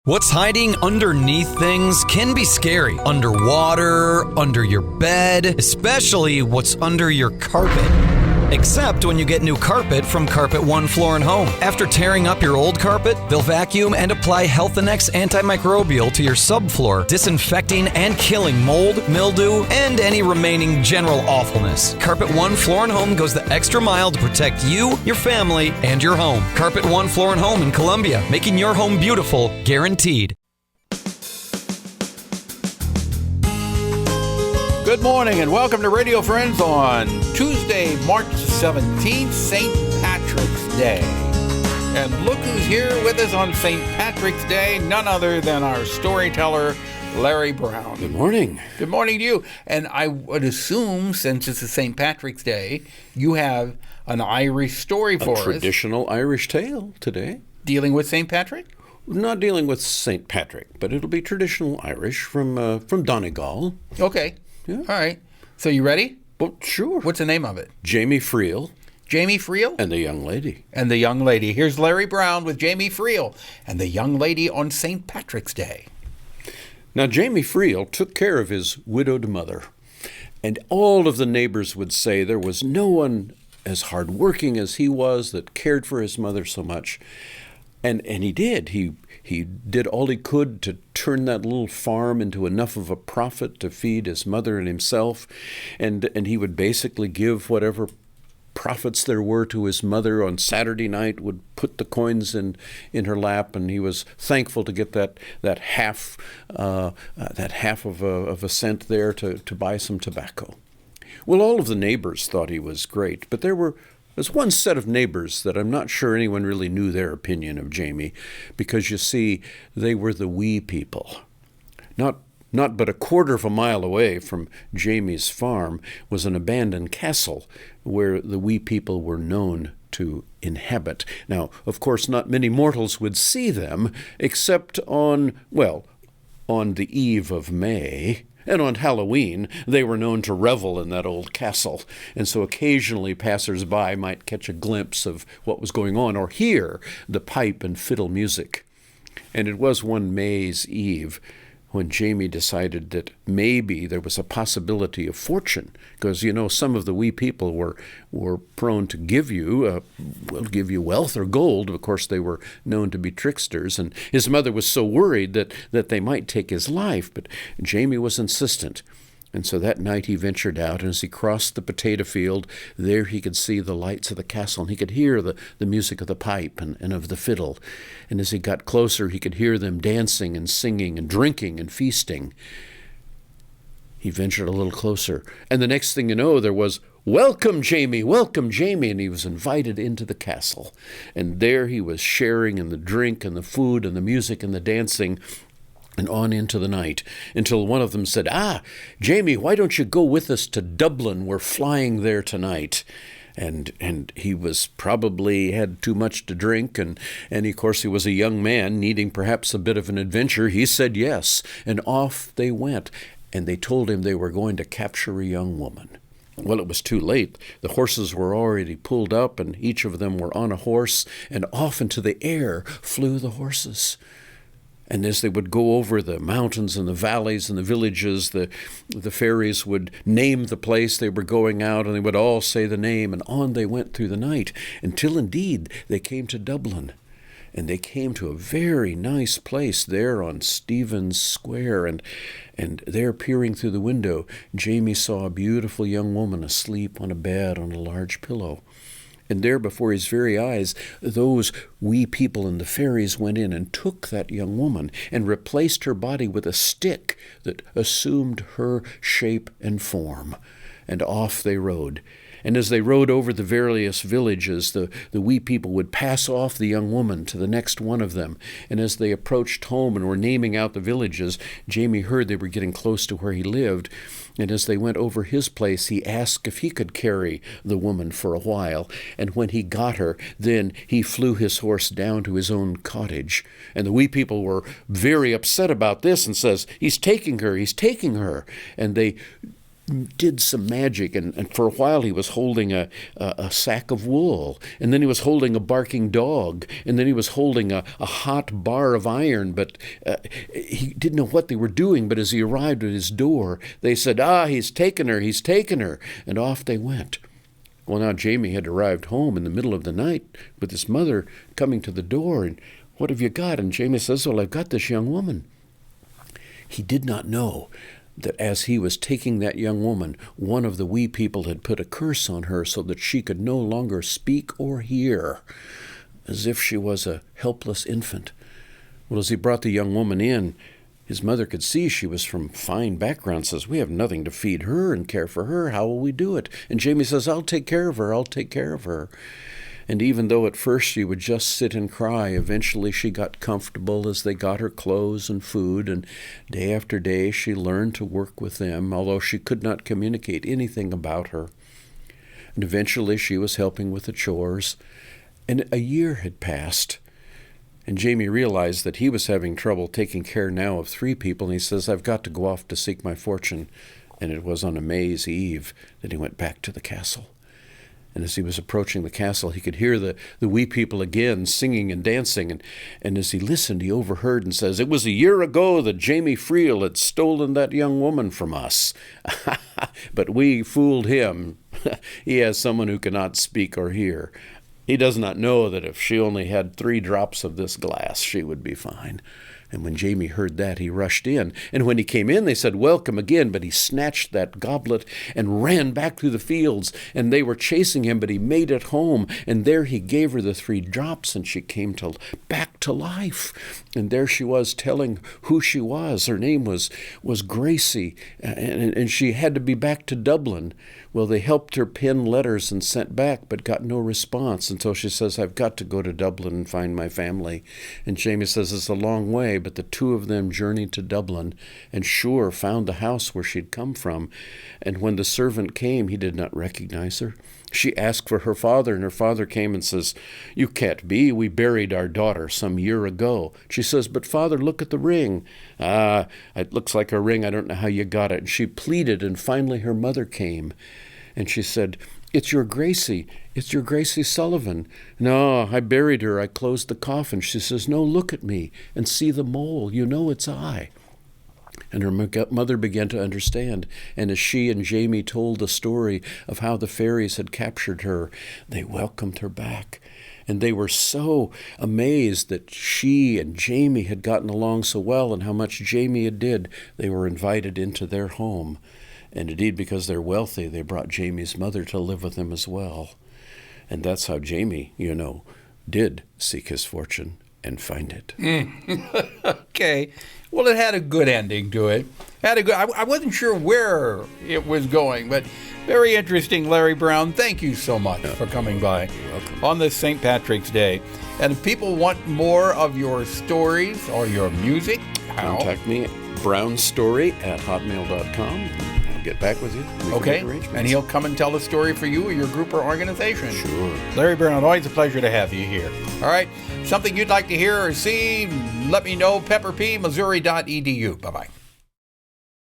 What's hiding underneath things can be scary. Underwater, under your bed, especially what's under your carpet. Except when you get new carpet from Carpet One Floor and Home. After tearing up your old carpet, they'll vacuum and apply Health Annex antimicrobial to your subfloor, disinfecting and killing mold, mildew, and any remaining general awfulness. Carpet One Floor and Home goes the extra mile to protect you, your family, and your home. Carpet One Floor and Home in Columbia, making your home beautiful, guaranteed. Good morning and welcome to Radio Friends on Tuesday, March 17th, St. Patrick's Day. And look who's here with us on St. Patrick's Day, none other than our storyteller, Larry Brown. Good morning. Good morning to you. And I would assume, since it's a St. Patrick's Day, you have an Irish story for us. A traditional Irish tale today. Dealing with St. Patrick? Not dealing with St. Patrick, but it'll be traditional Irish from Donegal. Okay. Yeah. All right. So you ready? Well, sure. What's the name of it? Jamie Freel. Jamie Freel? And the young lady. And the young lady. Here's Larry Brown with Jamie Freel and the young lady on St. Patrick's Day. Now, Jamie Freel took care of his widowed mother, and all of the neighbors would say there was no one as hardworking as he was that cared for his mother so much. And he did. He did all he could to turn that little farm into enough of a profit to feed his mother and himself. And he would basically give whatever profits there were to his mother on Saturday night, would put the coins in her lap, and he was thankful to get that half of a cent there to buy some tobacco. Well, all of the neighbors thought he was great, but there's one set of neighbors that I'm not sure anyone really knew their opinion of Jamie, because you see, they were the wee people. Not but a quarter of a mile away from Jamie's farm was an abandoned castle where the wee people were known to inhabit. Now, of course, not many mortals would see them except on the eve of May. And on Halloween, they were known to revel in that old castle. And so occasionally passers-by might catch a glimpse of what was going on or hear the pipe and fiddle music. And it was one May's Eve when Jamie decided that maybe there was a possibility of fortune, because, some of the wee people were prone to give you wealth or gold. Of course, they were known to be tricksters, and his mother was so worried that they might take his life, but Jamie was insistent. And so that night he ventured out, and as he crossed the potato field, there he could see the lights of the castle, and he could hear the music of the pipe and of the fiddle. And as he got closer, he could hear them dancing and singing and drinking and feasting. He ventured a little closer, and the next thing you know, there was, welcome, Jamie, and he was invited into the castle. And there he was sharing in the drink and the food and the music and the dancing, and on into the night, until one of them said, Jamie, why don't you go with us to Dublin? We're flying there tonight. And he was probably had too much to drink, and of course he was a young man needing perhaps a bit of an adventure. He said yes, and off they went, and they told him they were going to capture a young woman. Well, it was too late. The horses were already pulled up, and each of them were on a horse, and off into the air flew the horses. And as they would go over the mountains and the valleys and the villages, the fairies would name the place they were going out, and they would all say the name, and on they went through the night, until indeed they came to Dublin. And they came to a very nice place there on Stephen's Square, and there, peering through the window, Jamie saw a beautiful young woman asleep on a bed on a large pillow. And there before his very eyes, those wee people and the fairies went in and took that young woman and replaced her body with a stick that assumed her shape and form. And off they rode. And as they rode over the various villages, the wee people would pass off the young woman to the next one of them. And as they approached home and were naming out the villages, Jamie heard they were getting close to where he lived. And as they went over his place, he asked if he could carry the woman for a while. And when he got her, then he flew his horse down to his own cottage. And the wee people were very upset about this and says, he's taking her. And they did some magic, and for a while he was holding a sack of wool, and then he was holding a barking dog, and then he was holding a hot bar of iron, but he didn't know what they were doing. But as he arrived at his door, they said, he's taken her, and off they went. Well, now Jamie had arrived home in the middle of the night with his mother coming to the door, and what have you got? And Jamie says, well, I've got this young woman. He did not know that as he was taking that young woman, one of the wee people had put a curse on her so that she could no longer speak or hear, as if she was a helpless infant. Well, as he brought the young woman in, his mother could see she was from fine background, says, we have nothing to feed her and care for her. How will we do it? And Jamie says, I'll take care of her. And even though at first she would just sit and cry, eventually she got comfortable as they got her clothes and food, and day after day she learned to work with them, although she could not communicate anything about her. And eventually she was helping with the chores, and a year had passed. And Jamie realized that he was having trouble taking care now of 3 people, and he says, I've got to go off to seek my fortune. And it was on a May's Eve that he went back to the castle. And as he was approaching the castle, he could hear the wee people again singing and dancing. And as he listened, he overheard and says, it was a year ago that Jamie Freel had stolen that young woman from us. But we fooled him. He has someone who cannot speak or hear. He does not know that if she only had 3 drops of this glass, she would be fine. And when Jamie heard that, he rushed in. And when he came in, they said, welcome again. But he snatched that goblet and ran back through the fields. And they were chasing him, but he made it home. And there he gave her the 3 drops, and she came back to life. And there she was telling who she was. Her name was Gracie, and she had to be back to Dublin. Well, they helped her pen letters and sent back, but got no response until she says, I've got to go to Dublin and find my family. And Jamie says, it's a long way, but the 2 of them journeyed to Dublin and sure found the house where she'd come from. And when the servant came, he did not recognize her. She asked for her father, and her father came and says, you can't be. We buried our daughter some year ago. She says, but father, look at the ring. It looks like a ring. I don't know how you got it. And she pleaded, and finally her mother came. And she said, it's your Gracie Sullivan. No, I buried her. I closed the coffin. She says, no, look at me and see the mole. You know it's I. And her mother began to understand, and as she and Jamie told the story of how the fairies had captured her, they welcomed her back. And they were so amazed that she and Jamie had gotten along so well and how much Jamie had did, they were invited into their home. And indeed, because they're wealthy, they brought Jamie's mother to live with them as well. And that's how Jamie, did seek his fortune and find it. Okay. Well, it had a good ending to it. I wasn't sure where it was going, but very interesting, Larry Brown. Thank you so much for coming by. You're welcome. On this St. Patrick's Day. And if people want more of your stories or your music, how? Contact me at brownstory@hotmail.com. I'll get back with you. Okay. And he'll come and tell the story for you or your group or organization. Sure. Larry Brown, always a pleasure to have you here. All right. Something you'd like to hear or see, let me know. pepperpmissouri.edu. Bye-bye.